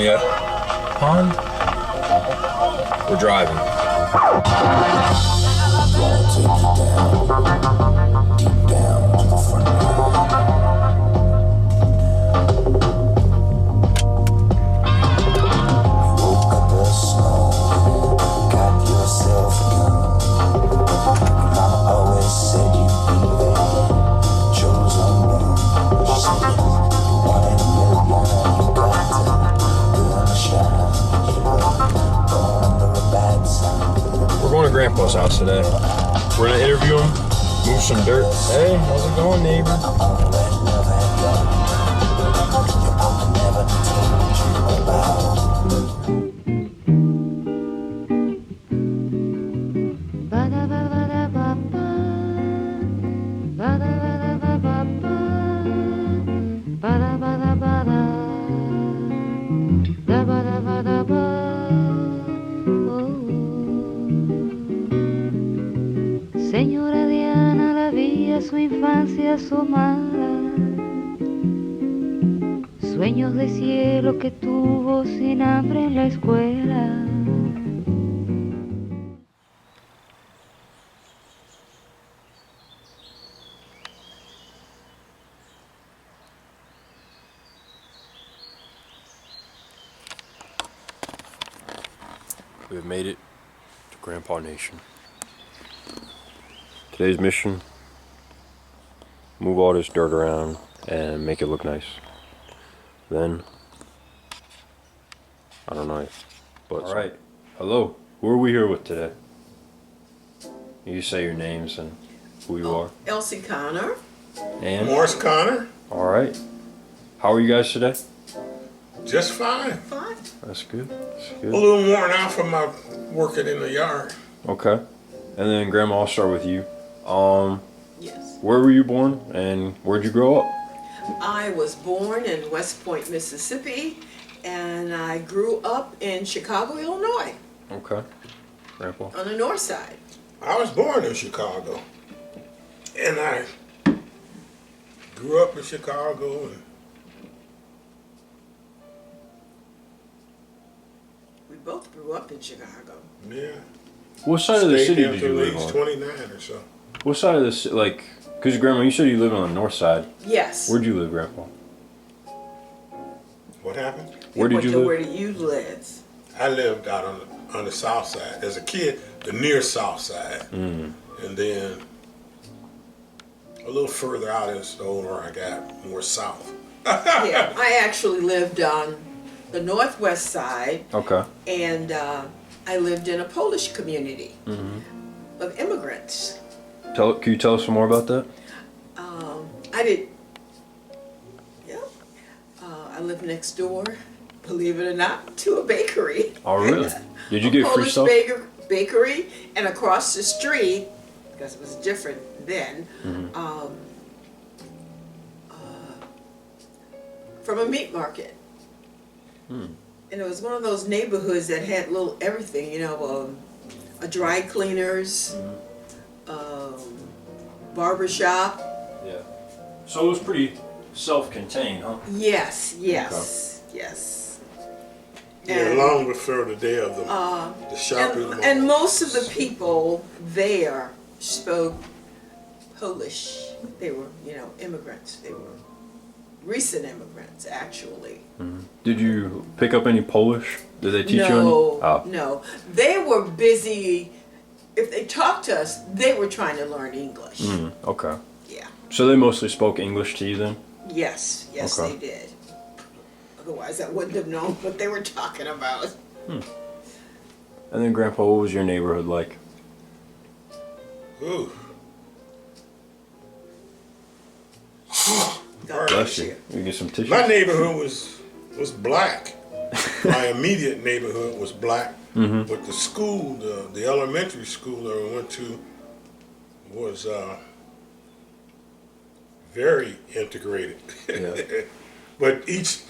the pond? We're driving. Deep down to the front. You woke up this morning, got yourself a gun. Your mama always said you'd be the chosen one. She said you're one in a million, you got to learn to shine. Born under a bad sign. We're going to Grandpa's house today. We're gonna interview him, move some dirt. Hey, how's it going, neighbor? Señora Diana, la vi a su infancia asomada, sueños de cielo que tuvo sin hambre en la escuela. We have made it to Grandpa Nation. Today's mission, move all this dirt around and make it look nice. Then, I don't know, but... Alright, hello, who are we here with today? You say your names and who you are. Elsie Connor. And? Morris Connor. Alright. How are you guys today? Just fine. Fine. That's good. That's A good. little worn out from my working in the yard. Okay. And then Grandma, I'll start with you. Yes. Where were you born and where'd you grow up? I was born in West Point, Mississippi, and I grew up in Chicago, Illinois, Okay. Grandpa. on the north side. I was born in Chicago, and I grew up in Chicago. And We both grew up in Chicago. yeah, What side of the stayed city there did you till live age on? 29 or so. What side of the city, like, because Grandma, you said you lived on the north side. Yes. Where'd you live, Grandpa? What happened? Where did you live? Where did you live? I lived out on the south side. As a kid, the near south side. Mm. And then a little further out as the older I got, more south. Yeah, I actually lived on the northwest side, Okay. and I lived in a Polish community Mm-hmm. of immigrants. Can you tell us some more about that? I did. Yeah. I lived next door, believe it or not, to a bakery. Oh, really? Did you get free Polish stuff? bakery, and across the street, because it was different then, Mm-hmm. from a meat market. Hmm. And it was one of those neighborhoods that had little everything, you know, a dry cleaners, barber shop. Yeah. So it was pretty self-contained, huh? Yes. Yeah, And, long before the day of the shopping mall. and most of the people there spoke Polish. They were, you know, immigrants. They were recent immigrants, actually. Did you pick up any Polish? Did they teach you any? No, Oh. no. They were busy. If they talked to us, they were trying to learn English. Mm, okay. Yeah. So they mostly spoke English to you then? Yes, Okay. they did. Otherwise, I wouldn't have known what they were talking about. And then Grandpa, what was your neighborhood like? Ooh. God Bless you. You get some tissue. My neighborhood was black. My immediate neighborhood was black, but the school, the elementary school that I went to, was very integrated. Yeah. But each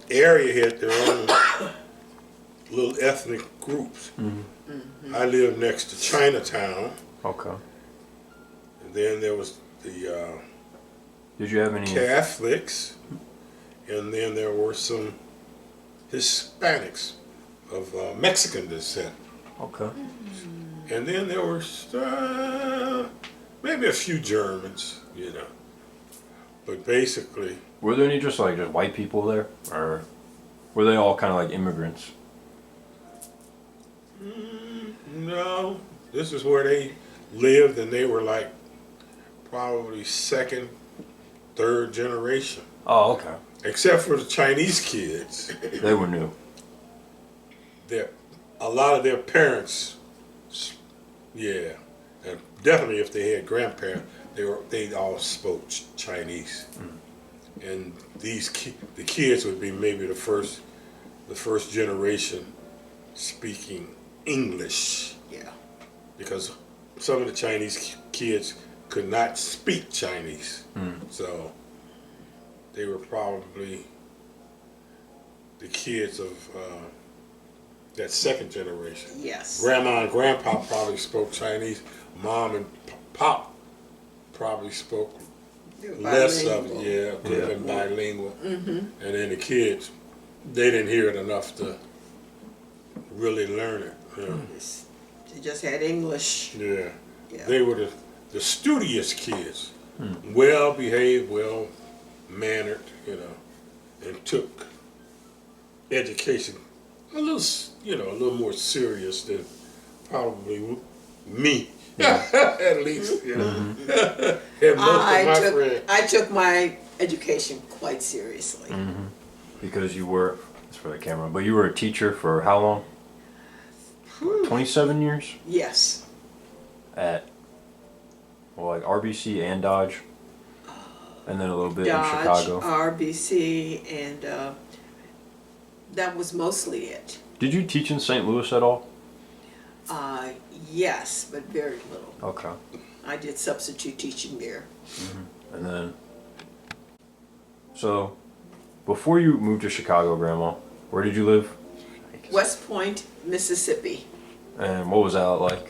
area had their own little ethnic groups. I lived next to Chinatown, Okay. and then there was the Did you have any? Catholics, and then there were some Hispanics of Mexican descent. Okay. And then there were maybe a few Germans, you know. But basically, Were there any just white people there, or were they all kind of like immigrants? no, this is where they lived, and they were like probably second, third generation. Oh, okay. Except for the Chinese kids. They were new. A lot of their parents, yeah, and definitely if they had grandparents, they all spoke Chinese, and the kids would be maybe the first generation speaking English, Yeah. because some of the Chinese kids could not speak Chinese, so they were probably the kids of that second generation. Yes. Grandma and grandpa probably spoke Chinese. Mom and pop probably spoke They were less of bilingual. it. Yeah, could have Yeah. been bilingual. And then the kids, they didn't hear it enough to really learn it. Yeah. They just had English. Yeah. Yeah. They were the studious kids, well behaved, well mannered, you know, and took education a little more serious than probably me, at least, you know. And most of my friends. I took my education quite seriously. Because you were, it's for the camera, but you were a teacher for how long? 27 years? Yes. At, like RBC and Dodge? And then a little bit in Dodge, Chicago? RBC, and that was mostly it. Did you teach in St. Louis at all? Yes, but very little. Okay. I did substitute teaching there. And then, so, before you moved to Chicago, Grandma, where did you live? West Point, Mississippi. And what was that like?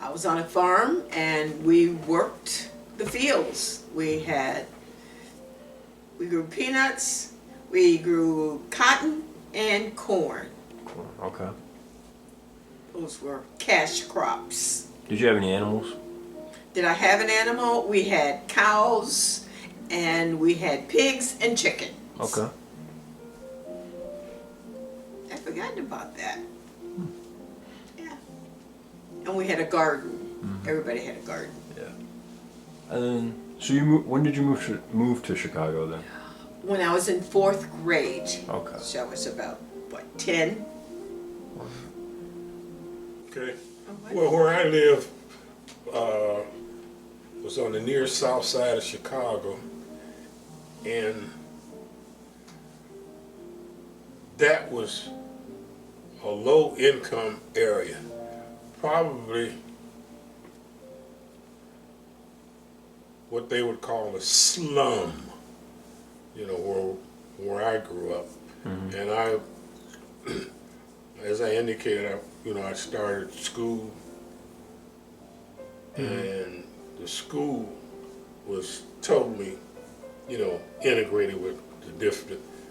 I was on a farm and we worked the fields. We grew peanuts, we grew cotton and corn. Okay. Those were cash crops. Did you have any animals? Did I have an animal? We had cows and we had pigs and chickens. Okay. I forgot about that. Yeah. And we had a garden. Everybody had a garden. Yeah. And then, so when did you move to Chicago then? When I was in 4th grade. Okay. So I was about, 10? Okay. Well, where I live was on the near south side of Chicago, and that was a low income area, probably what they would call a slum, you know, where I grew up. And I, as I indicated, I started school, and the school was totally, integrated with the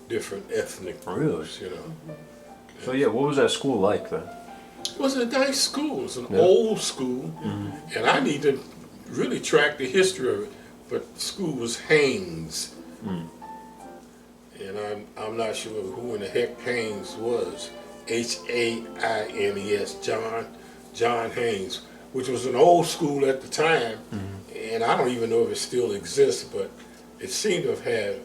different ethnic groups, Really? So yeah, what was that school like then? It was a nice school. It was an old school, and I need to really track the history of it. But the school was Haynes, and I'm not sure who in the heck Haynes was. Haines, John Haynes, which was an old school at the time, and I don't even know if it still exists, but it seemed to have had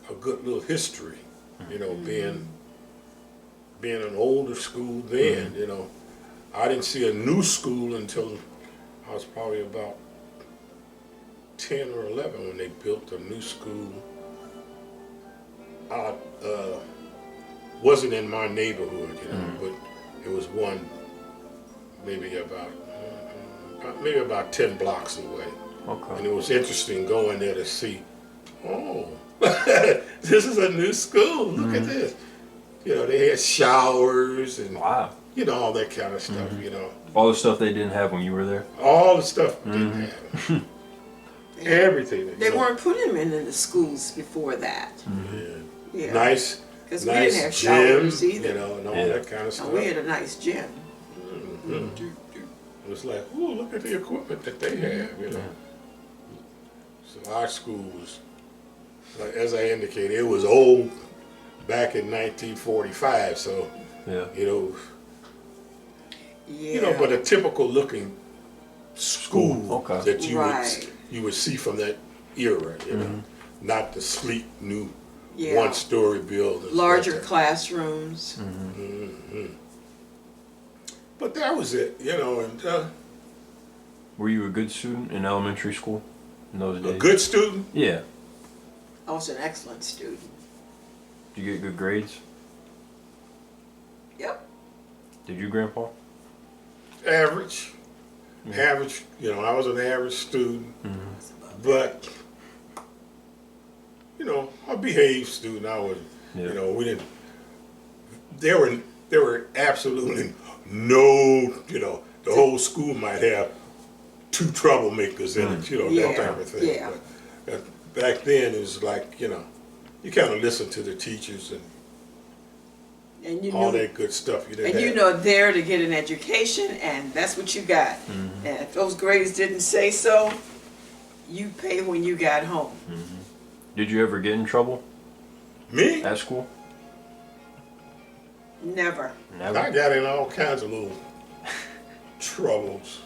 a good little history, being an older school then. I didn't see a new school until I was probably about 10 or 11 when they built a new school. Wasn't in my neighborhood, but it was one maybe about 10 blocks away. Okay. And it was interesting going there to see, this is a new school, look at this. They had showers and Wow. all that kind of stuff, All the stuff they didn't have when you were there? all the stuff we didn't have. everything. They weren't putting them in the schools before that. Yeah. Yeah. Nice, Because we didn't have nice showers gym, either. you know, and all Yeah. that kind of No, stuff. we had a nice gym. It was like, ooh, look at the equipment that they have, you know. So our school was, like, as I indicated, it was old back in 1945. So Yeah. Yeah. but a typical looking school Okay. that Right. you would see from that era, you know, not the sleek new Yeah. one-story buildings. Larger that- classrooms. But that was it, you know, and Were you a good student in elementary school in those a days? good student. Yeah. I was an excellent student. Did you get good grades? Yep. Did you, Grandpa? Average, average. You know, I was an average student, but a behaved student. I was, Yeah. we didn't. There were absolutely no. The whole school might have two troublemakers in it. Yeah, That type of thing. yeah. But back then, it was like you kind of listen to the teachers And you all knew, that good stuff. You didn't and you have. know, there to get an education, and that's what you got. And if those grades didn't say so, you pay when you got home. Did you ever get in trouble Me? at school? Never. Never. I got in all kinds of little troubles,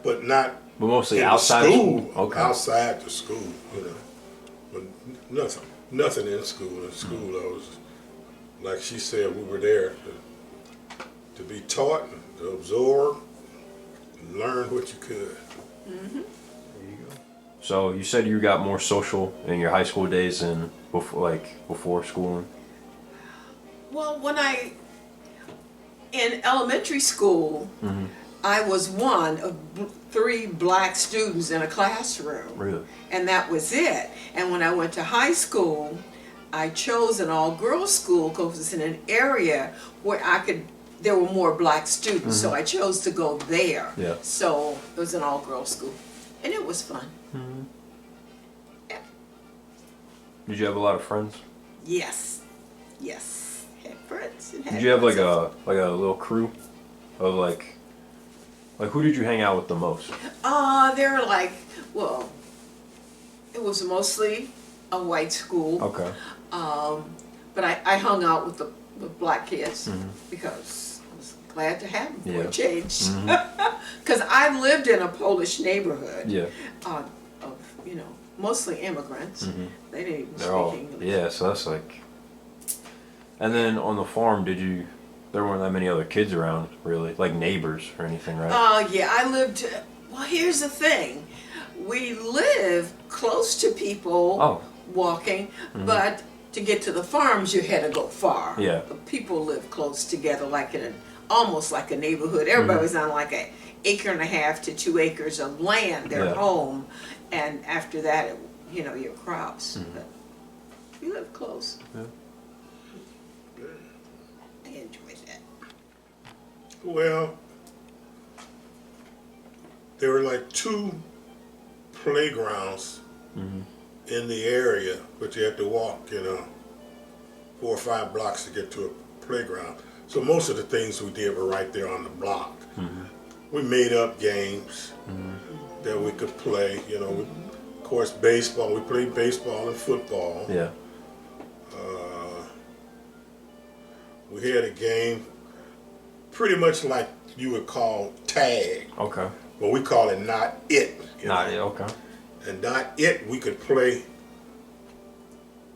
but not But mostly in outside the of school. school? Okay. Outside the school, But nothing in school. In school, I was, like she said, we were there to be taught, and to absorb, and learn what you could. So you said you got more social in your high school days than before schooling? Well, in elementary school, I was one of 3 black students in a classroom. Really? And that was it. And when I went to high school, I chose an all-girls school because it's in an area where there were more black students, so I chose to go there. Yeah. So it was an all-girls school, and it was fun. Did you have a lot of friends? Yes, had friends. And had Did you have friends. like a little crew of like who did you hang out with the most? They were like, well, it was mostly a white school. Okay. But I hung out with the black kids because I was glad to have them for Yeah. a change. Because I lived in a Polish neighborhood Yeah. of mostly immigrants. They didn't even They're speak all English. yeah. So that's like. And then on the farm, there weren't that many other kids around, really, like neighbors or anything, right? Yeah, I lived. Well, here's the thing: we live close to people Oh. walking, but to get to the farms, you had to go far. Yeah. The people live close together, like almost like a neighborhood. Everybody was on like an 1.5 to 2 acres of land, their Yeah. home, and after that, your crops. But we live close. Yeah. I enjoyed that. Well, there were like 2 playgrounds in the area, but you had to walk, 4 or 5 blocks to get to a playground. So most of the things we did were right there on the block. We made up games that we could play, of course, baseball. We played baseball and football. Yeah. We had a game pretty much like you would call tag, Okay. but we call it not it. Not yeah. Okay. And not it, we could play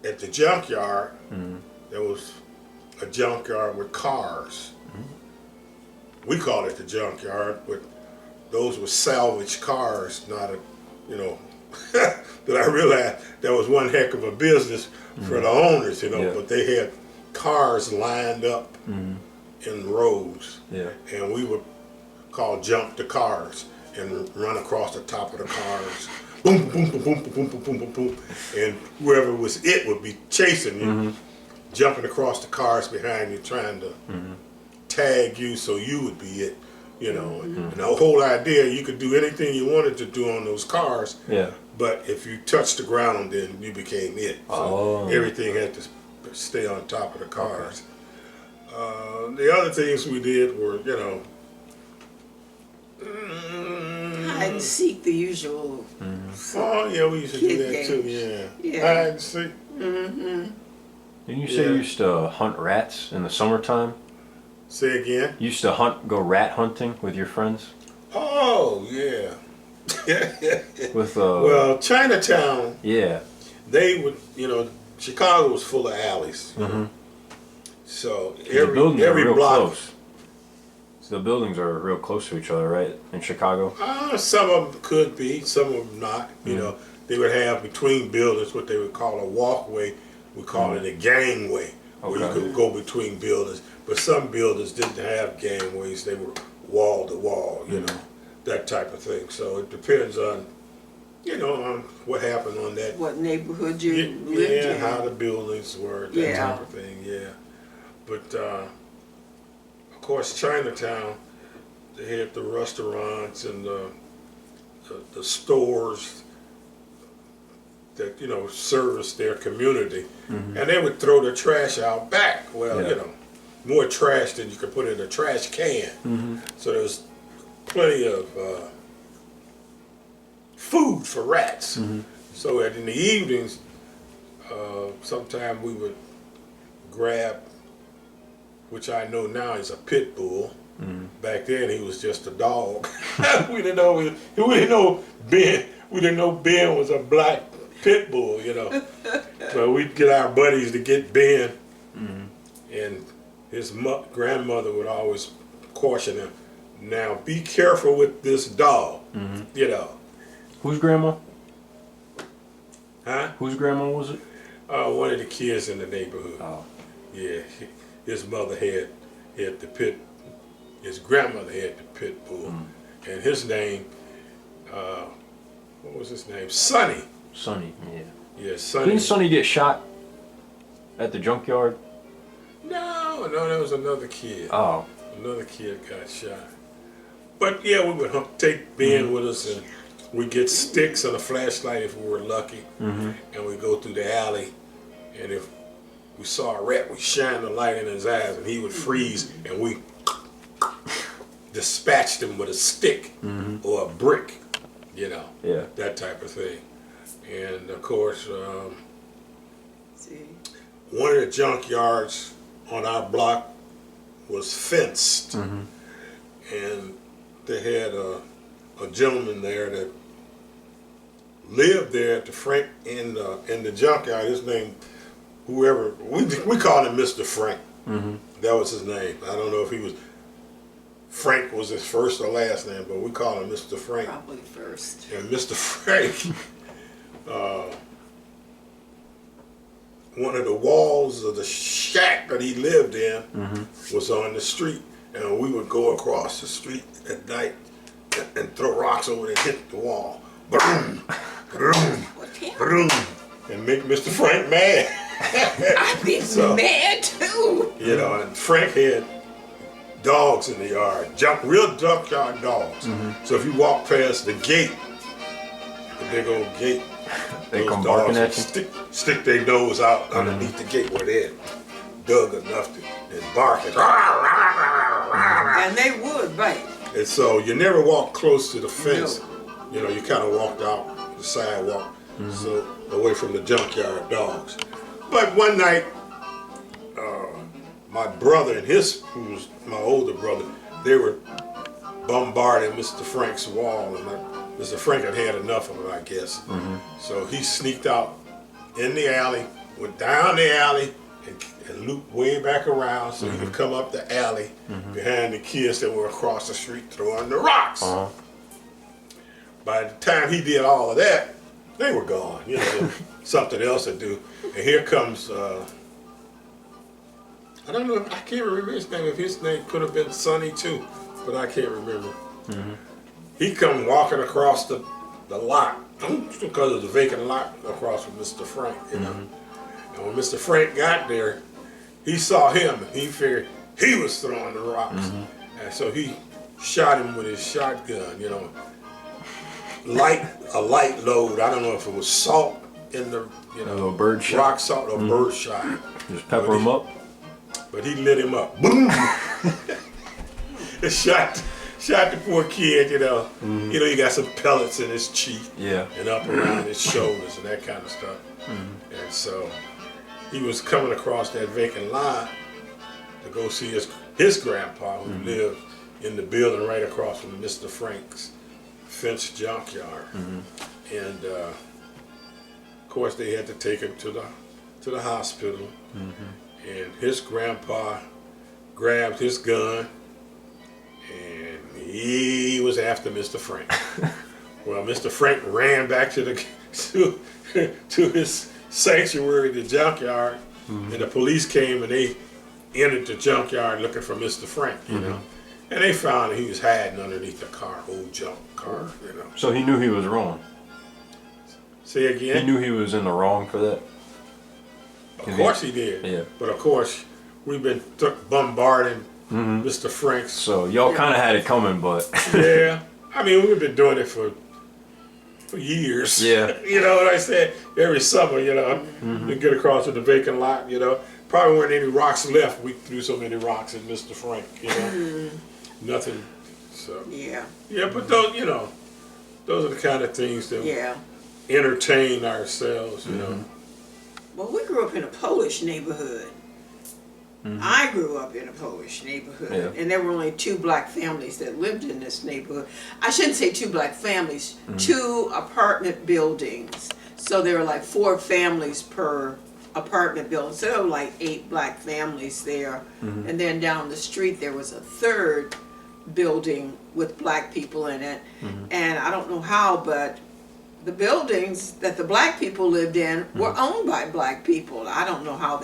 at the junkyard. There was a junkyard with cars. We called it the junkyard, but those were salvage cars, not that I realized that was one heck of a business for the owners, Yeah. but they had cars lined up in rows. Yeah. And we would call jump the cars and run across the top of the cars. Boom, boom, boom, boom, boom, boom, boom, boom, boom. And whoever was it would be chasing you, jumping across the cars behind you, trying to tag you so you would be it. You know, and the whole idea, you could do anything you wanted to do on those cars, Yeah. but if you touched the ground, then you became it. So Oh. everything had to stay on top of the cars. The other things we did were, you know, Hide and seek, the usual. oh yeah, we used to do Kid that too. games. Yeah, Yeah. hide and seek. Didn't you say Yeah. you used to hunt rats in the summertime? Say again. You used to go rat hunting with your friends? Oh yeah. With Well, Chinatown, yeah. they would, you know, Chicago was full of alleys. So The buildings are every real block. close. So the buildings are real close to each other, right? In Chicago. Some of them could be, some of them not. You know, they would have between buildings what they would call a walkway. We call it a gangway, where you Okay. could go between buildings. But some buildings didn't have gangways; they were wall to wall. You know, that type of thing. So it depends on, you know, on what happened on that. What neighborhood you Yeah, lived in. how the buildings were, that Yeah. type of thing. Yeah, but of course, Chinatown, they had the restaurants and the stores that, you know, serviced their community, and they would throw the trash out back. Well, Yeah. you know, more trash than you could put in a trash can. So there was plenty of food for rats. So in the evenings, sometime we would grab, which I know now is a pit bull. Back then he was just a dog. we didn't know Ben was a black pit bull, you know. So we'd get our buddies to get Ben, and his grandmother would always caution him, "Now be careful with this dog," you know. Whose grandma? Huh? Whose grandma was it? One of the kids in the neighborhood. Oh. Yeah, his mother had the pit. His grandmother had the pit bull, and his name, what was his name? Sonny. Sonny. Yeah. Yeah, Sonny. Didn't Sonny get shot at the junkyard? No, there was another kid. Oh. Another kid got shot. But yeah, we would take Ben with us, and we'd get sticks and a flashlight if we were lucky, and we'd go through the alley, and if we saw a rat, we'd shine the light in his eyes, and he would freeze, and we dispatched him with a stick or a brick, you know, Yeah. that type of thing. And of course, See. one of the junkyards on our block was fenced, and they had a gentleman there that lived there at the Frank in the junkyard. His name, whoever we called him Mr. Frank. That was his name. I don't know if he was Frank was his first or last name, but we call him Mr. Frank. Probably first. And Mr. Frank, one of the walls of the shack that he lived in was on the street, and we would go across the street at night and throw rocks over and hit the wall. Boom, boom, What happened? boom, and make Mr. Frank mad. I'd be mad too. You know, and Frank had dogs in the yard, real junkyard dogs. So if you walk past the gate, the big old gate, They those come dogs barking would at you? stick their nose out underneath the gate where they had dug enough to and bark. And they would bite. And so you never walk close to the fence. You know, you kind of walked out the sidewalk, so away from the junkyard dogs. But one night, my brother and who was my older brother, they were bombarding Mr. Frank's wall, and Mr. Frank had had enough of it, I guess. So he sneaked out in the alley, went down the alley, and looped way back around so he could come up the alley behind the kids that were across the street throwing the rocks. By the time he did all of that, they were gone. You know, something else to do. And here comes, I don't know, I can't remember his name. If his name could have been Sonny too, but I can't remember. He come walking across the lot, because it was a vacant lot across from Mr. Frank, you know. And when Mr. Frank got there, he saw him and he figured he was throwing the rocks. And so he shot him with his shotgun. You know, a light load. I don't know if it was salt in the A bird shot. rock salt or bird shot. Just pepper him up. But he lit him up. Boom! It shot the poor kid, you know. You know, he got some pellets in his cheek Yeah. and up around his shoulders and that kind of stuff. And so he was coming across that vacant lot to go see his grandpa, who lived in the building right across from Mr. Frank's fenced junkyard. And of course they had to take him to the hospital. And his grandpa grabbed his gun and he was after Mr. Frank. Well, Mr. Frank ran back to his sanctuary, the junkyard, and the police came and they entered the junkyard looking for Mr. Frank, you know. And they found that he was hiding underneath the car, old junk car, you know. So he knew he was wrong. Say again? He knew he was in the wrong for that. Of course he did. Yeah. But of course, we've been bombarding Mr. Frank's. So y'all kind of had it coming, but Yeah. I mean, we've been doing it for years. Yeah. You know what I said? Every summer, you know, we get across to the vacant lot, you know. Probably weren't any rocks left. We threw so many rocks at Mr. Frank, you know. Nothing. So, Yeah, yeah, but those, you know, those are the kind of things that yeah. entertain ourselves, you know. Well, we grew up in a Polish neighborhood. I grew up in a Polish neighborhood, Yeah. and there were only 2 black families that lived in this neighborhood. I shouldn't say 2 black families, 2 apartment buildings. So there were like 4 families per apartment building. So there were like 8 black families there. And then down the street there was a 3rd building with black people in it. And I don't know how, but the buildings that the black people lived in were owned by black people. I don't know how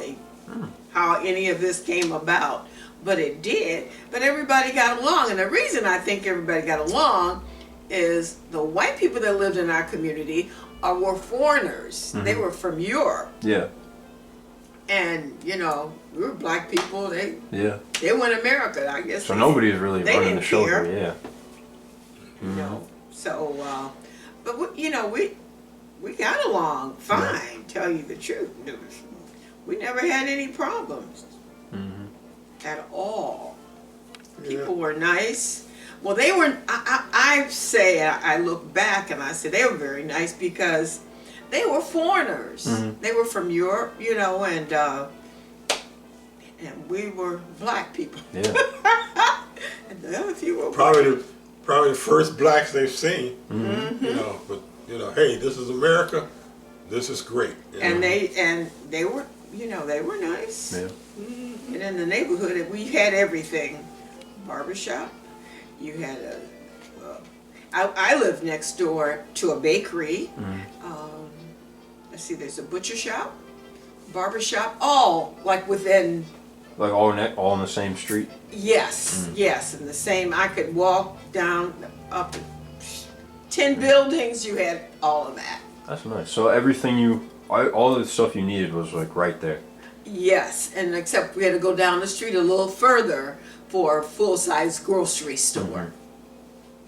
how any of this came about, but it did. But everybody got along, and the reason I think everybody got along is the white people that lived in our community were foreigners. They were from Europe, yeah, and you know, we were black people. They went America, I guess. So nobody's really they running the didn't show care. here. Yeah. You know, so but we got along fine. Tell you the truth, we never had any problems at all. People were nice. Well, they were. I look back and I say they were very nice because they were foreigners. They were from Europe, you know, and we were black people. Yeah. And the other few were Probably the first blacks they've seen. You know, but you know, hey, this is America. This is great. You And know? they were, you know, they were nice. Yeah. And in the neighborhood, we had everything. Barbershop. You had I lived next door to a bakery. Let's see, there's a butcher shop, barbershop, all like within. Like all in the same street. Yes, yes, in the same. I could walk down up to 10 buildings. You had all of that. That's nice. So everything all the stuff you needed was like right there. Yes, and except we had to go down the street a little further for a full-size grocery store.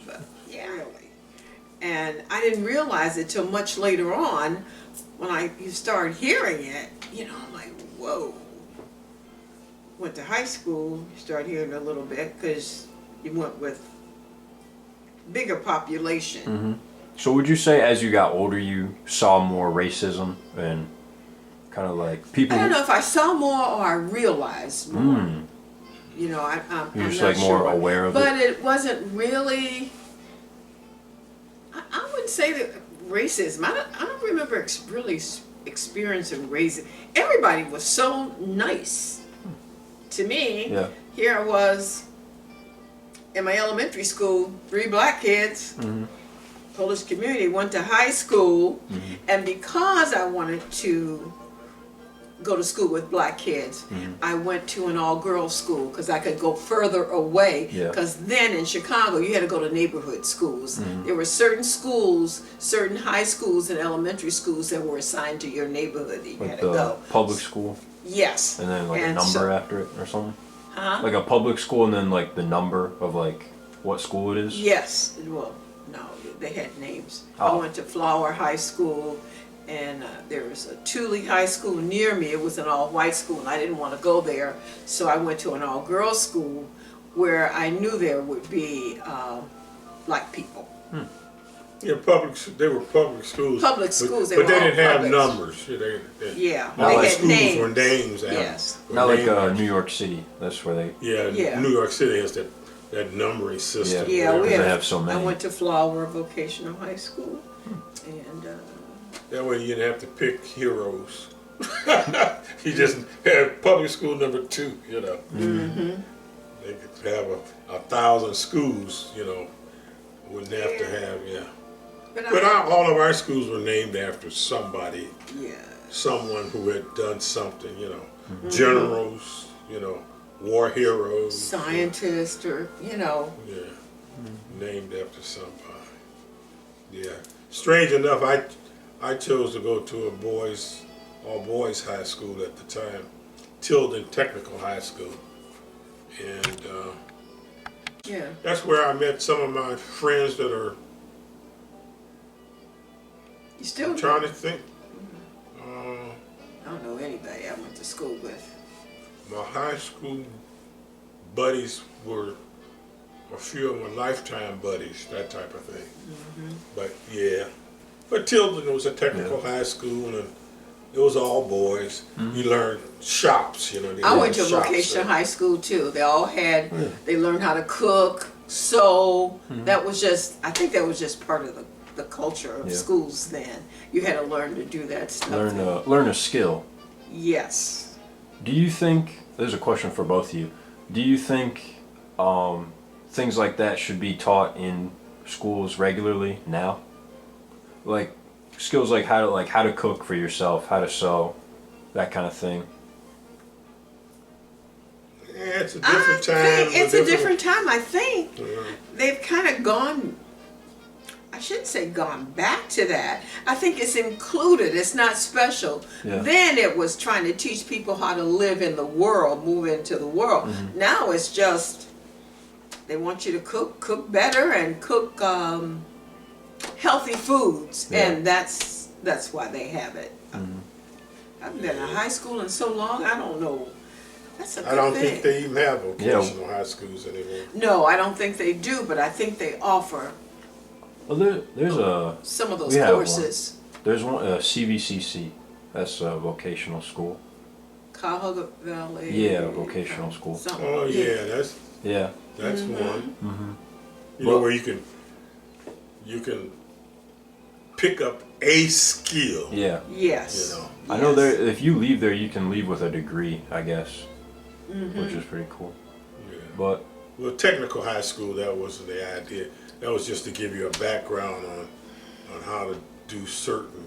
But yeah, really. And I didn't realize it till much later on when you start hearing it. You know, I'm like, whoa. Went to high school, you start hearing it a little bit because you went with bigger population. So would you say as you got older you saw more racism and kind of like people? I don't know if I saw more or I realized more. You know, I'm You're just not like more sure. aware of But it. it wasn't really. I wouldn't say that racism. I don't remember really experiencing racism. Everybody was so nice to me. Yeah. Here I was in my elementary school, 3 black kids. Polish community, went to high school, and because I wanted to go to school with black kids, I went to an all-girls school because I could go further away. Yeah. Because then in Chicago, you had to go to neighborhood schools. There were certain schools, certain high schools and elementary schools that were assigned to your neighborhood that you Like had to the go. public school Yes. and then like a And number so- after it or something. Huh? Like a public school and then like the number of like what school it is? Yes, well, no, they had names. I Oh. went to Flower High School, and there was a Thule High School near me. It was an all-white school, and I didn't want to go there, so I went to an all-girls school where I knew there would be black people. Yeah, they were public schools. Public schools, they but were they all didn't have public. numbers. Yeah, Not they like had schools names. were names. Yes. Not like named- New York City. That's where they. Yeah, Yeah. New York City has that numbering system. Yeah. Yeah, we Because had, they have so many. I went to Flower Vocational High School, and That way you didn't have to pick heroes. You just had public school number 2, you know. They could have 1,000 schools, you know. Wouldn't have to have, yeah. But all of our schools were named after somebody, yeah, someone who had done something, you know. Generals, you know, war heroes. scientist, or you know, Yeah, named after somebody. Yeah. Strange enough, I chose to go to a all boys high school at the time, Tilden Technical High School, and yeah. that's where I met some of my friends that are. You still I'm trying to think. I don't know anybody I went to school with. My high school buddies were a few of my lifetime buddies, that type of thing. But yeah, but Tilden was a technical high school, and it was all boys. You learned shops, you know. they I had went to a shops vocational there. high school too. They all had, they learned how to cook, sew. That was just, I think that was just part of the culture of Yeah. schools then. You had to learn to do that stuff. Learn a skill. Yes. Do you think, there's a question for both of you, do you think things like that should be taught in schools regularly now? Like skills like how to cook for yourself, how to sew, that kind of thing. Yeah, it's a I different time. think it's a different time. I think Yeah. they've kind of gone, I shouldn't say gone back to that. I think it's included. It's not special. Yeah. Then it was trying to teach people how to live in the world, move into the world. Mm-hmm. Now it's just, they want you to cook better and cook healthy foods. Yeah. And that's why they have it. I've been in high school in so long, I don't know. That's a good I don't thing. think they even have vocational high schools anymore. No, I don't think they do, but I think they offer Well, there's a some of those We have courses. there's one CVCC. That's a vocational school. Cuyahoga Valley. Yeah, vocational school. something. Oh yeah, that's Yeah. one. Mm-hmm. You know Well- where you can pick up a skill. Yeah. Yes. You know. I know Yes. there. If you leave there, you can leave with a degree, I guess, which is pretty cool. Yeah. But Well, technical high school, that wasn't the idea. That was just to give you a background on how to do certain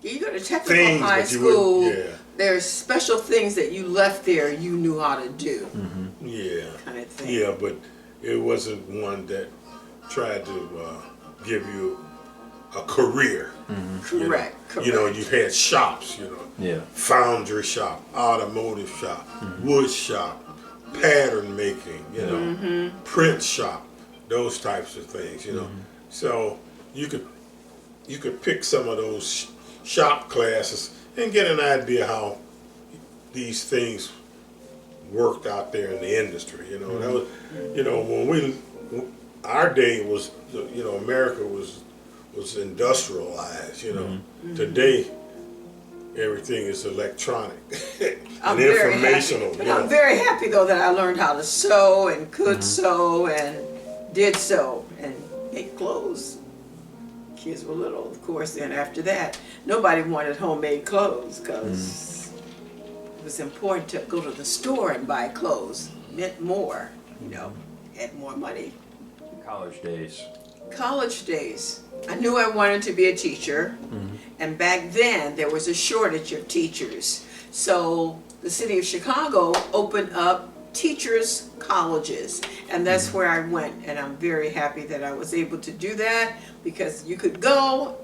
You go to technical things, high but you school. wouldn't. Yeah, There's special things that you left there you knew how to do, yeah, kind of thing. yeah. But it wasn't one that tried to give you a career. You know. Correct. You know, you had shops. You know, yeah, foundry shop, automotive shop, wood shop, pattern making, you know, print shop, those types of things, you know. So you could pick some of those shop classes and get an idea how these things worked out there in the industry, you know. That was, you know, our day was, you know, America was industrialized, you know. Today everything is electronic and informational. But you know. I'm very happy though that I learned how to sew and could sew and did sew and make clothes. Kids were little, of course. Then after that, nobody wanted homemade clothes because it was important to go to the store and buy clothes. It meant more, you know, had more money. college days. College days, I knew I wanted to be a teacher, and back then there was a shortage of teachers. So the city of Chicago opened up teachers' colleges, and that's where I went. And I'm very happy that I was able to do that because you could go,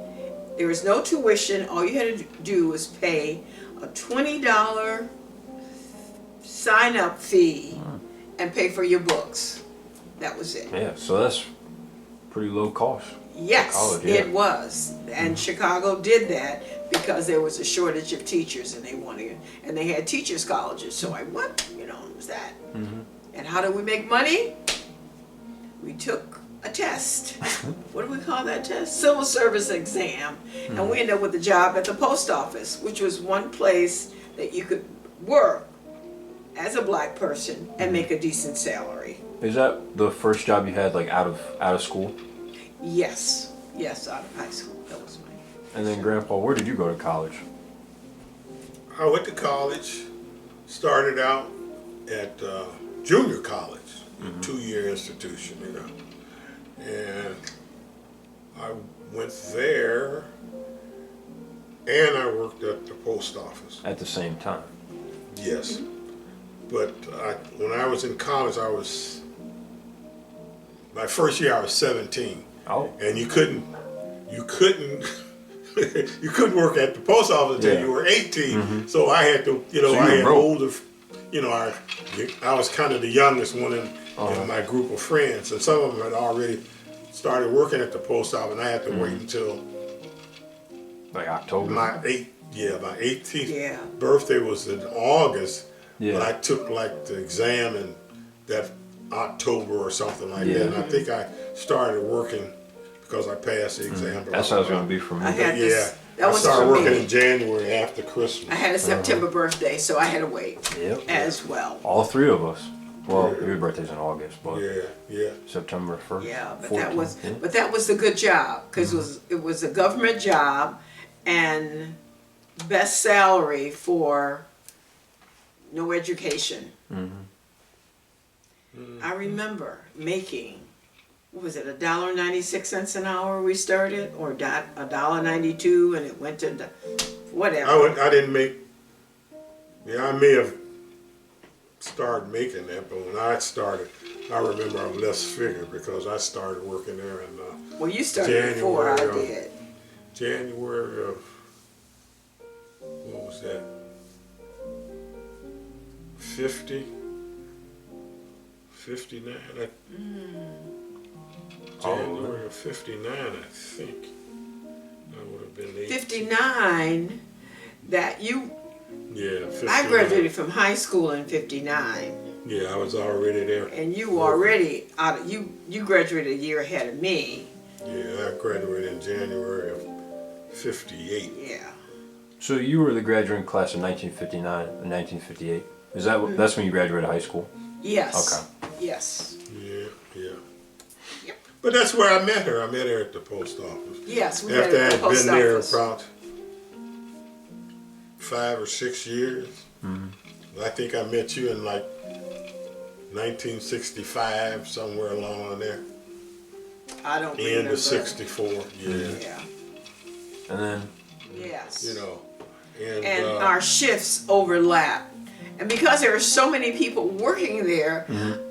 there was no tuition, all you had to do was pay a $20 sign up fee and pay for your books. That was it. Yeah, so that's pretty low cost. Yes, college, yeah. it was. And Chicago did that because there was a shortage of teachers and they had teachers colleges. So I went, it was that. And how do we make money? We took a test. What do we call that test? Civil service exam. And we ended up with a job at the post office, which was one place that you could work as a black person and make a decent salary. Is that the first job you had, like out of school? Yes, out of high school. That was mine. And then, Grandpa, where did you go to college? I went to college, started out at junior college, a 2-year institution, and I went there, and I worked at the post office. At the same time. Yes, but when I was in college, my first year I was 17, Oh. and you couldn't you couldn't work at the post office until you were 18. So I had to, So I you had were broke. older, I was kind of the youngest one in my group of friends, and some of them had already started working at the post office, and I had to wait until Like October? my 18th Yeah. birthday was in August, Yeah. but I took like the exam in that October or something like Yeah. that, and I think I started working because I passed the exam. That's how it's going to be for me. I had Yeah, this. That I was started for working me. in January after Christmas. I had a September birthday, so I had to wait Yep. as well. All three of us. Well, your birthday's in August, but Yeah. September 1st. Yeah, but 14th, yeah. that was a good job because it was a government job and best salary for no education. I remember making, what was it, $1.96 an hour we started, or $1.92, and it went to whatever. I didn't make. Yeah, I may have started making that, but when I started, I remember a less figure because I started working there in Well, you started before I January of- did. January of, what was that? 59. January of 59, I think. That would have been 18. 59, that you, Yeah, 59. I graduated from high school in 59. Yeah, I was already there. And you were already you graduated a year ahead of me. Yeah, I graduated in January of 58. Yeah. So you were the graduating class of 1959 and 1958. Is that that's when you graduated high school? Yes. Okay. Yes. Yeah. Yep. But that's where I met her. I met her at the post office. Yes, we met After I at the had post been there office. about 5 or 6 years. I think I met you in like 1965, somewhere along there. I don't End remember. of 64. Yeah. Yeah. And then Yes. And our shifts overlap. And because there are so many people working there,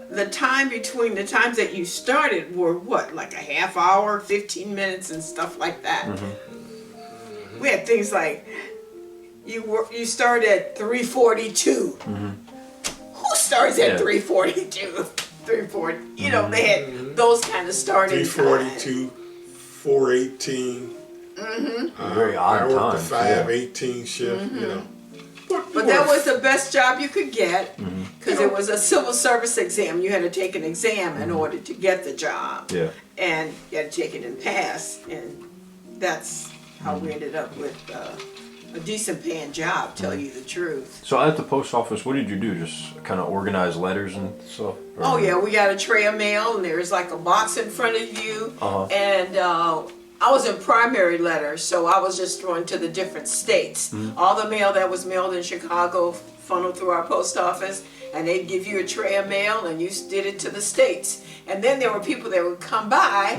the time between the times that you started were what, like a half hour, 15 minutes and stuff like that. We had things like you start at 3:42. Who starts at Yeah. 3:42? 3:40. You know, they had those kind of starting 342, 418. very I odd worked times. the 518 shift, But that was the best job you could get because it was a civil service exam. You had to take an exam in order to get the job. Yeah. And you had to take it and pass. And that's how we ended up with a decent paying job, tell you the truth. So at the post office, what did you do? Just kind of organize letters and stuff? Or- Oh yeah, we got a tray of mail and there's like a box in front of you. Uh-huh. And I was in primary letter, so I was just going to the different states. All the mail that was mailed in Chicago funneled through our post office, and they'd give you a tray of mail and you did it to the states. And then there were people that would come by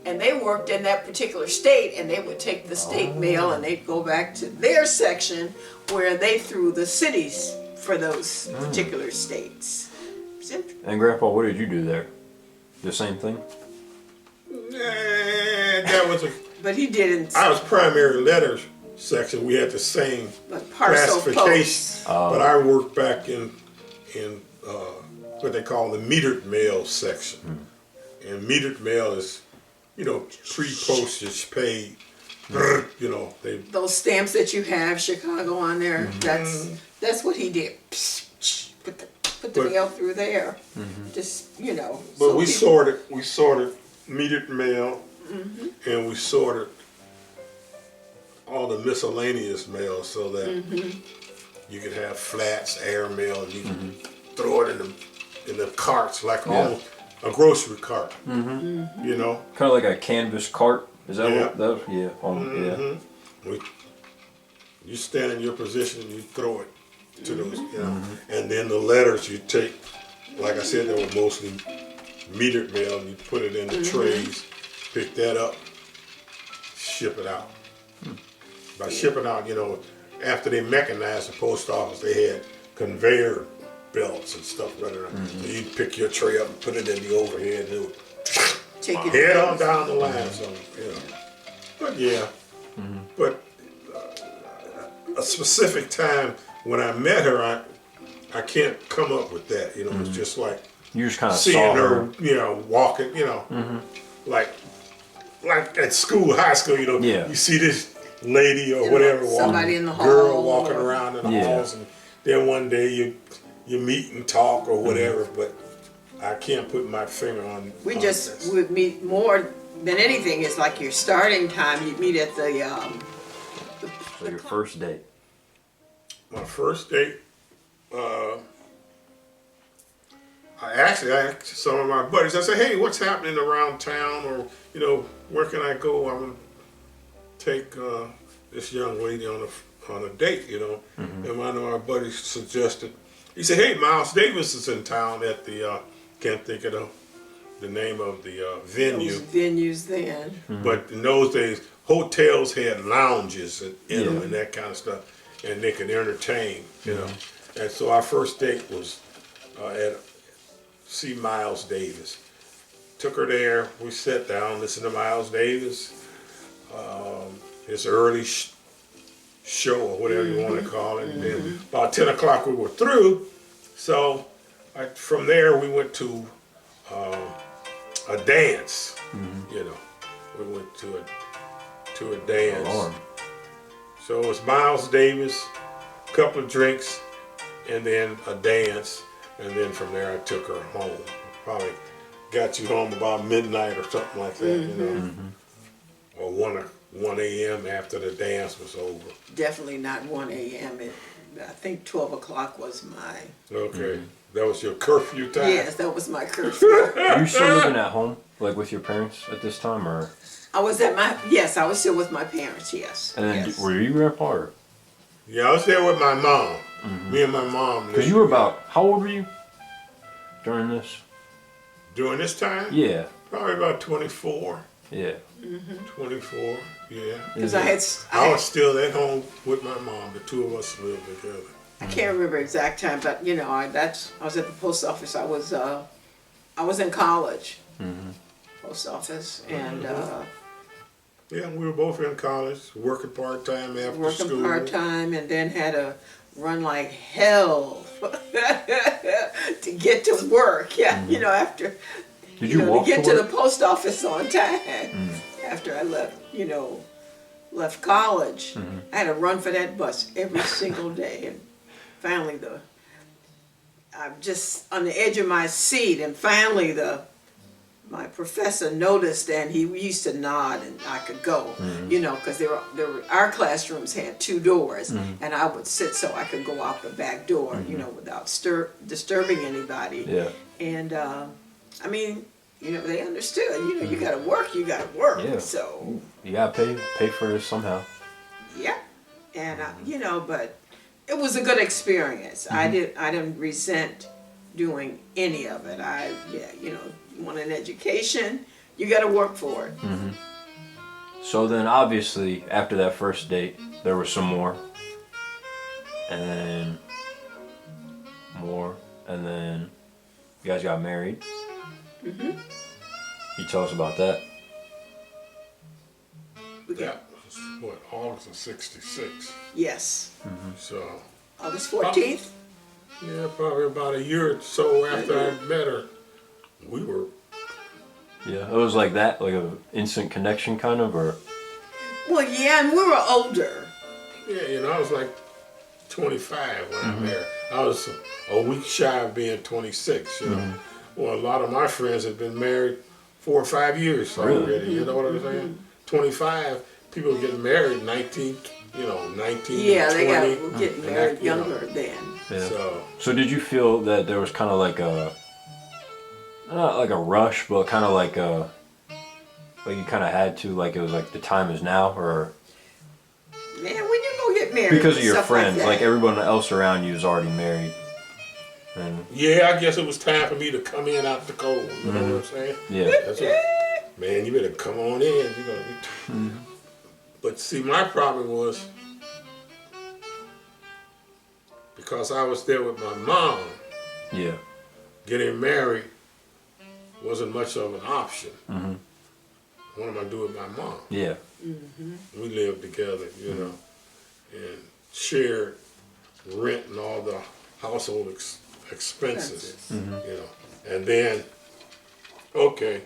and they worked in that particular state, and they would take the state mail and they'd go back to their section where they threw the cities for those particular states. It's interesting. And Grandpa, what did you do there? The same thing? that was But he didn't. I was primary letters section. We had the same But parcel classification, posts. but I worked back in in what they call the metered mail section. And metered mail is, you know, pre-postage paid. You know, they Those stamps that you have, Chicago on there, that's what he did. Put the But- mail through there. Just, you know. But so we people- sorted metered mail, and we sorted all the miscellaneous mail so that you could have flats, air mail, and you can throw it in the carts like almost a grocery cart. You know, Kind of like a canvas cart. Is that Yeah. what that? Yeah. Yeah. you stand in your position and you throw it to those, you know, and then the letters you take. Like I said, they were mostly metered mail, and you put it in the trays, pick that up, ship it out. By shipping out, you know, after they mechanized the post office, they had conveyor belts and stuff running around. So you'd pick your tray up and put it in the overhead and it would Take it. head on down the line. So, you know. But yeah, but a specific time when I met her, I can't come up with that. You know, it's just like You just kind of seeing saw her, her. you know, walking, you know, like at school, high school, you know, Yeah. you see this lady or You know, whatever, somebody in the girl hall walking or- around in the Yeah. halls, and then one day you meet and talk or whatever, but I can't put my finger on. We on just this. would meet more than anything. It's like your starting time. You meet at the So your first date. My first date, I asked some of my buddies, I said, hey, what's happening around town, or, you know, where can I go? I'm going to take this young lady on a date, you know. And one of my buddies suggested, he said, hey, Miles Davis is in town at the, can't think of the name of the venue. those venues then. But in those days, hotels had lounges and, you know, Yeah. and that kind of stuff, and they could entertain, you know. And so our first date was at see Miles Davis. Took her there. We sat down, listened to Miles Davis, his early show or whatever you want to call it. And then about 10 o'clock we were through. So from there we went to a dance. You know, we went to a dance. Lord. So it was Miles Davis, a couple of drinks, and then a dance. And then from there I took her home. Probably got you home about midnight or something like that, you know. Or 1 a.m. after the dance was over. Definitely not 1 a.m. I think 12 o'clock was my, Okay. That was your curfew time? yes, that was my curfew. Are you still living at home, like with your parents at this time, or? I was still with my parents, yes. And then yes. were you grandpa, or? Yeah, I was there with my mom. Me and my mom. Because you were about, how old were you during this? During this time? Yeah. Probably about 24. Yeah. 24, yeah. Because I I was still at home with my mom. The two of us lived together. can't remember exact time, but you know, I was at the post office. I was in college, post office, and Yeah, we were both in college, working part-time after working school. part time, and then had to run like hell to get to work. Yeah, you know, after Did you walk to get to to work? the post office on time. After I left college, I had to run for that bus every single day, and finally I'm just on the edge of my seat, and finally my professor noticed, and he used to nod, and I could go, you know, because our classrooms had 2 doors, and I would sit so I could go out the back door, you know, without disturbing anybody. Yeah. And I mean, you know, they understood. You know, you gotta work. You gotta work. Yeah. So You gotta pay for this somehow. yeah, and you know, but it was a good experience. I didn't resent doing any of it. You know, you want an education, you gotta work for it. So then, obviously, after that first date, there was some more, and then more, and then you guys got married. You tell us about that. We got, That was, what, August of '66. yes, So, August 14th. Yeah, probably about a year or so after I met her, we were. Yeah, it was like that, like a instant connection kind of, or Well, yeah, and we were older. Yeah, you know, I was like 25 when I met her. I was a week shy of being 26. You know, well, a lot of my friends have been married 4 or 5 years already. Really? You know what I'm saying? 25 people getting married 19. You know, 19. Yeah, 20, they were getting and married that, you know. younger then. yeah. So So did you feel that there was kind of like a, not like a rush, but kind of like a, like you kind of had to, like it was like the time is now, or Man, when you go get married, because of and your stuff friends, like, like that. everyone else around you is already married, and yeah, I guess it was time for me to come in out the cold. You know what I'm saying? yeah, That's it. Man, you better come on in. You know. But see, my problem was because I was there with my mom. yeah, Getting married wasn't much of an option. What am I doing with my mom? yeah, We lived together, you know, and shared rent and all the household expenses, you know. And then, okay,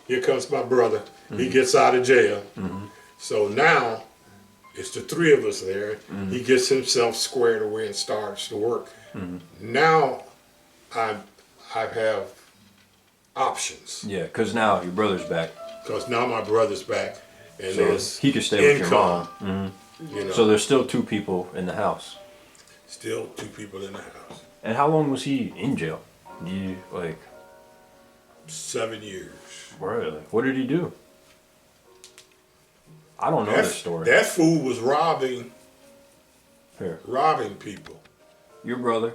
here comes my brother. He gets out of jail. So now it's the three of us there. He gets himself squared away and starts to work. Now I have options yeah. Because now your brother's back, because now my brother's back and so there's he could stay with your income. mom. You know, So there's still 2 people in the house. still 2 people in the house. And how long was he in jail? You like 7 years. really? What did he do? I don't know this story. That fool was robbing Here, people. your brother.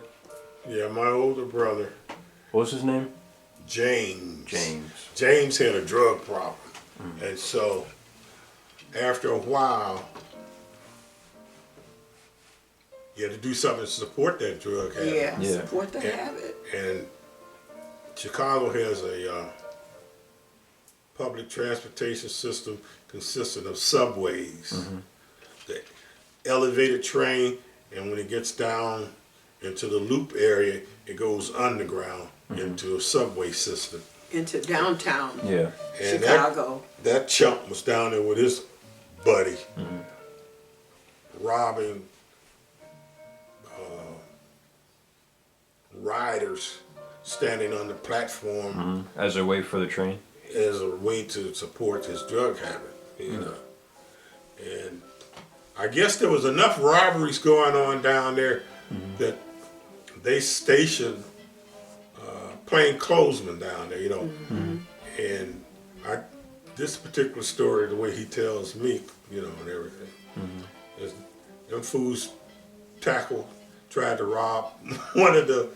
Yeah, my older brother, What was his name? James. James. James had a drug problem. And so after a while, you had to do something to support that drug habit. Yeah, Yeah. support the Yeah. habit. And Chicago has a public transportation system consisting of subways, the elevated train, and when it gets down into the loop area, it goes underground into a subway system. Into downtown Yeah. And Chicago. that chump was down there with his buddy, robbing riders standing on the platform As they wait for the train. as a way to support his drug habit, you know. And I guess there was enough robberies going on down there that they stationed plainclothesmen down there, you know. And this particular story, the way he tells me, you know, and everything, is them fools tried to rob one of the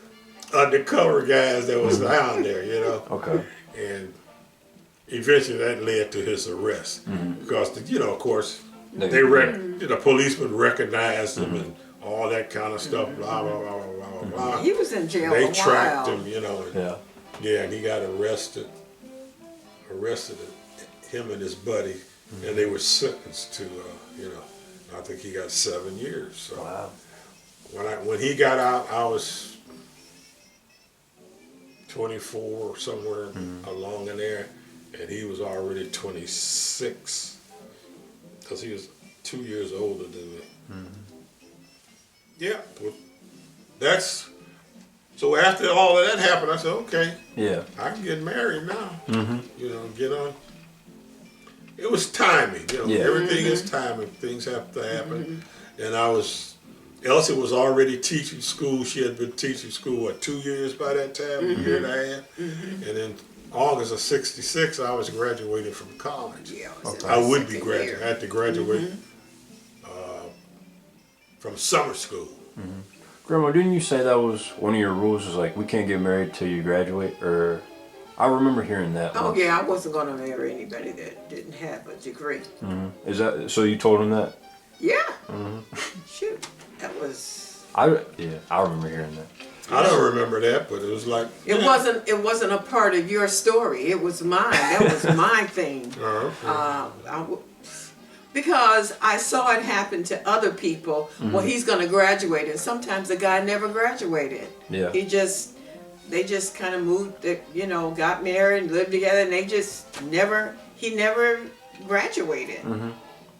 undercover guys that was down there, you know. Okay. And eventually that led to his arrest because, you know, of course, the policeman recognized him and all that kind of stuff, blah, blah, blah, blah, blah, blah. He was in jail They a tracked while. him, you know. Yeah. Yeah, and he got arrested, him and his buddy, and they were sentenced to, you know, I think he got 7 years. So Wow. when he got out, I was 24 or somewhere along in there, and he was already 26 because he was 2 years older than me. Yeah, well, so after all of that happened, I said, okay, Yeah. I can get married now. You know, get on. It was timing, you know. Yeah. Everything is timing. Things have to happen. And Elsie was already teaching school. She had been teaching school, 2 years by that time, a year and a half. And in August of '66, I was graduating from college. Yeah, it was in I the would be second graduating. year. I had to graduate from summer school. Grandma, didn't you say that was one of your rules? Was like we can't get married till you graduate, or I remember hearing that. Oh once. yeah, I wasn't going to marry anybody that didn't have a degree. Is that so? You told him that? Yeah. Shoot, that was. I remember hearing that. I don't remember that, but it was like It wasn't a part of your story. It was mine. That was my thing. Okay. Because I saw it happen to other people. Well, he's going to graduate, and sometimes the guy never graduated. Yeah. They just kind of moved, got married and lived together, and he never graduated.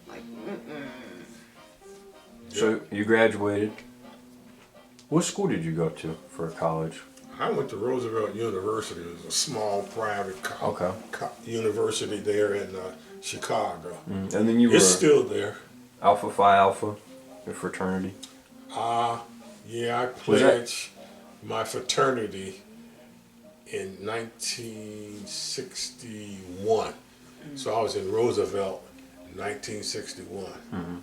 Like, So you graduated. What school did you go to for college? I went to Roosevelt University. It was a small private Okay. university there in Chicago. And then you were It's still there. Alpha Phi Alpha, your fraternity. Yeah, I Was that- pledged my fraternity in 1961. So I was in Roosevelt in 1961.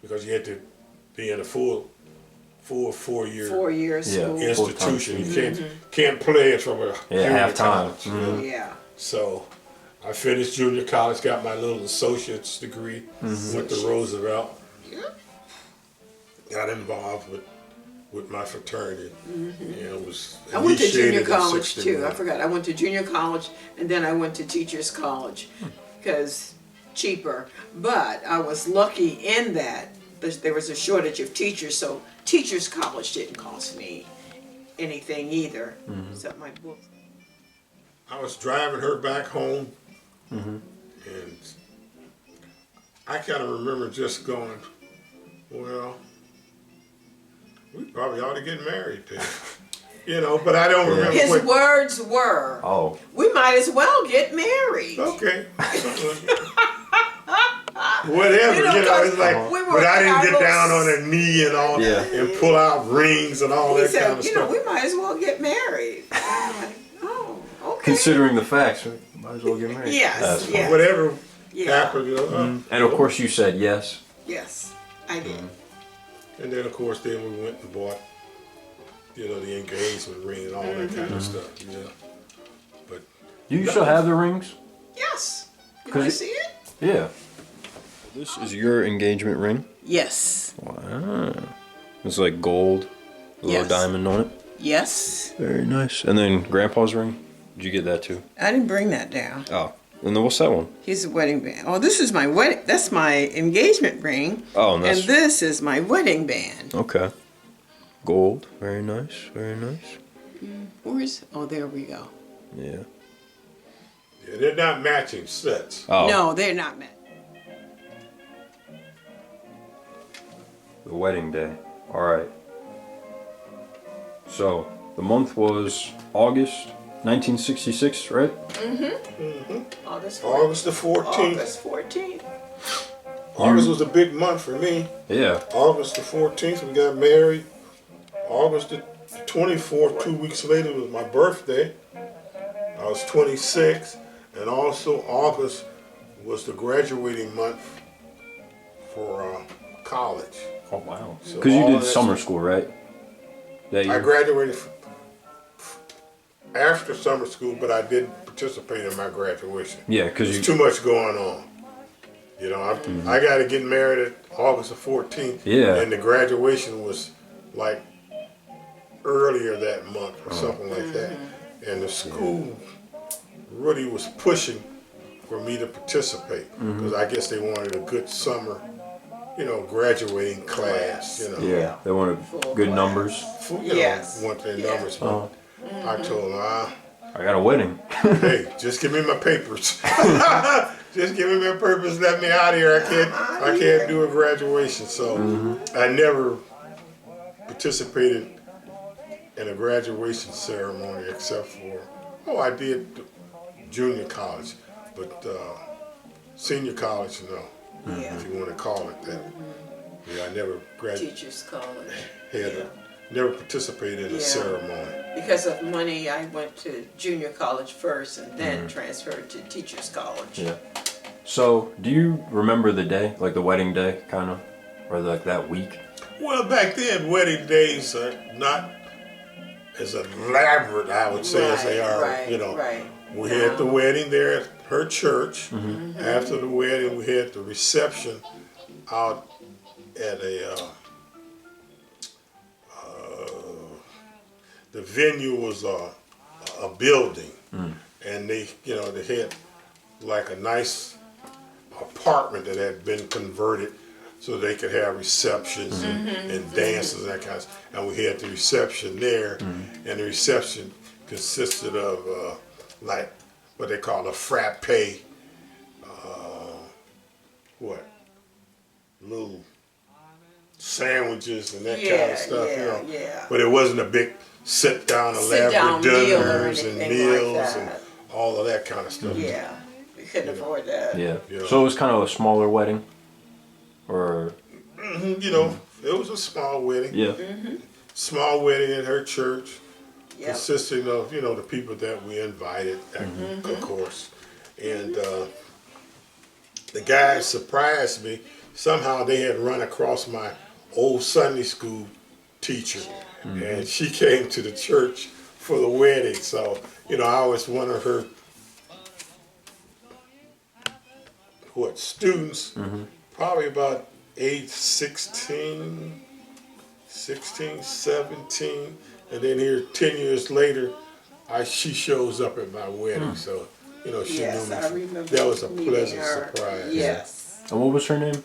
Because you had to be in a full 4-year 4 years Yeah. school. institution. You can't pledge from a junior half-time. college, you know? Yeah. So I finished junior college, got my little associate's degree, went to Roosevelt, got involved with my fraternity. It was I went to junior initiated in college too. 61. I forgot. I went to junior college, and then I went to teachers college because cheaper. But I was lucky in that there was a shortage of teachers, so teachers college didn't cost me anything either, except my books. I was driving her back home, and I kind of remember just going, well, we probably ought to get married then. But I don't remember His what. words were, Oh. "We might as well get married." Okay. Whatever, You know, it's like, we were but I in our didn't get little down on a knee and all Yeah. and pull out rings and all He that said, kind of stuff. we might as well get married. I'm like, oh, okay. Considering the facts, we might as well get married. Yes, That's yes. Whatever Yeah. happened, And of course you said yes. Yes, I did. And then of course then we went and bought, the engagement ring and all that kind of stuff. Yeah. But Do you still have the rings? Yes. You 'Cause want it- to see it? Yeah. This is your engagement ring? Yes. Wow. It's like gold, a little Yes. diamond on it. Yes. Very nice. And then Grandpa's ring? Did you get that too? I didn't bring that down. Oh. And then what's that one? Here's a wedding band. Oh, this is my wedding. That's my engagement ring. Oh, and And that's this is my wedding band. okay. Gold. Very nice. Very nice. Where's? Oh, there we go. Yeah. yeah, they're not matching sets. Oh. No, they're not meant. The wedding day. All right. So the month was August 1966, right? August 14th. August the 14th. August 14th. August was a big month for me. Yeah. August the 14th, we got married. August the 24th, 2 weeks later, was my birthday. I was 26. And also, August was the graduating month for college. Oh wow. So Because you all did that summer stuff- school, right? That I year. graduated after summer school, but I did participate in my graduation. Yeah, because There's you. too much going on. I got to get married at August the 14th. Yeah. And the graduation was like earlier that month or something like that. And the school really was pushing for me to participate because I guess they wanted a good summer, graduating class, Yeah. They wanted good numbers. Yes. Want their Yeah. numbers. But I told them, I got a wedding. hey, just give me my papers. Just give me my papers. Let me out of here. I can't do a graduation. So I never participated in a graduation ceremony except for I did junior college, but senior college, no. Yeah. If you want to call it that. Yeah, I never graduated. Teachers college. Never participated in Yeah. a ceremony. Because of money, I went to junior college first and then transferred to teachers college. Yeah. So, do you remember the day, like the wedding day, kind of, or like that week? Well, back then, wedding days are not as elaborate, I would say, as they are. Right. We had the wedding there at her church. After the wedding, we had the reception out at the venue was a building, and they had like a nice apartment that had been converted so they could have receptions and dances and that kind of stuff. And we had the reception there, and the reception consisted of like what they call a frappe, little sandwiches and that kind of stuff, you know. Yeah. But it wasn't a big sit-down Sit-down elaborate meal or dinners and anything like meals and that. all of that kind of stuff. Yeah, we couldn't afford that. Yeah. Yeah. So it was kind of a smaller wedding, or You know, it was a small wedding. yeah. Small wedding at her church, Yep. consisting of, you know, the people that we invited, of course. And the guys surprised me. Somehow they had run across my old Sunday school teacher, and she came to the church for the wedding. So, you know, I was one of her, students, probably about age 16, 17, and then here 10 years later, she shows up at my wedding. So, you know, she Yes, knew me. I remember. That was a meeting pleasant her. surprise. Yes. And what was her name?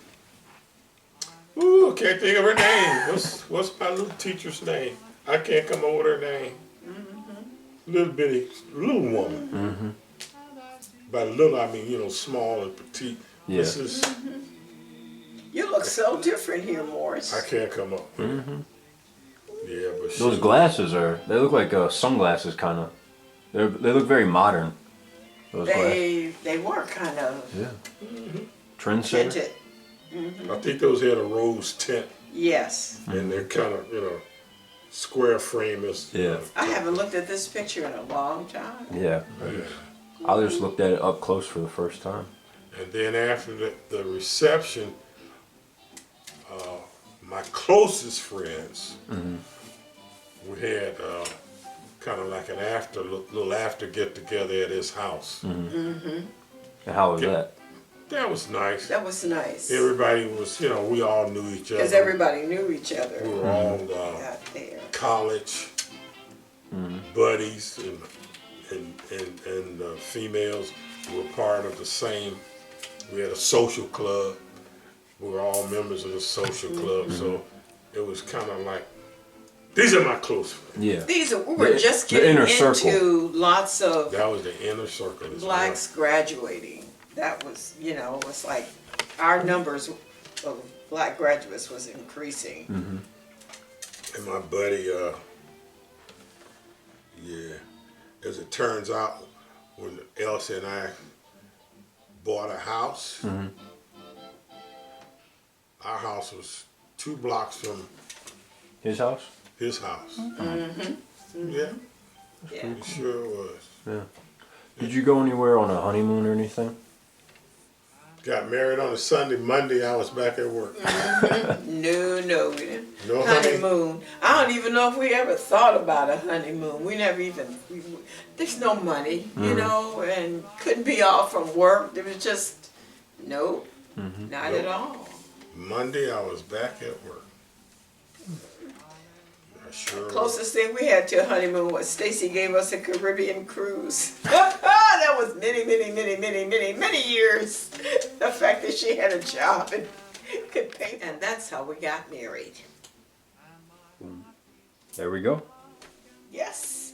Ooh, can't think of her name. What's my little teacher's name? I can't come up with her name. Little woman. By little, I mean, you know, small and petite. Yeah. You look so different here, Morris. I can't come up with it. Yeah, but Those glasses they look like sunglasses, kind of. They look very modern. Those glasses. They were kind of Yeah. Trendsetter. tinted. I think those had a rose tint, Yes. and they're kind of, you know, square frame is. Yeah. I haven't looked at this picture in a long time. Yeah. I just looked at it up close for the first time. And then after the reception, my closest friends, we had kind of like an little after get together at his house. And how was that? That was nice. That was nice. Everybody was, you know, we all knew each other. Because everybody knew each other We were all out there. college buddies, and females were part of the same. We had a social club. We were all members of the social club, so it was kind of like, these are my close friends. Yeah. We were just the getting inner into circle. lots of That was the inner circle. as blacks graduating. That was, you know, it was like our numbers of black graduates was increasing. well. And my buddy, as it turns out, when Elsie and I bought a house, our house was 2 blocks from His house? his house. Yeah, Yeah. it sure was. Yeah. Did you go anywhere on a honeymoon or anything? Got married on a Sunday. Monday, I was back at work. No, we didn't. No Honeymoon. I don't even know if we ever thought about a honeymoon. We never even, there's no money, you know, and couldn't be off from work. There was just, nope, not at all. Monday, I was back at work. I sure was. Closest thing we had to a honeymoon was Stacy gave us a Caribbean cruise. That was many years. The fact that she had a job and could pay. And that's how we got married. There we go. Yes.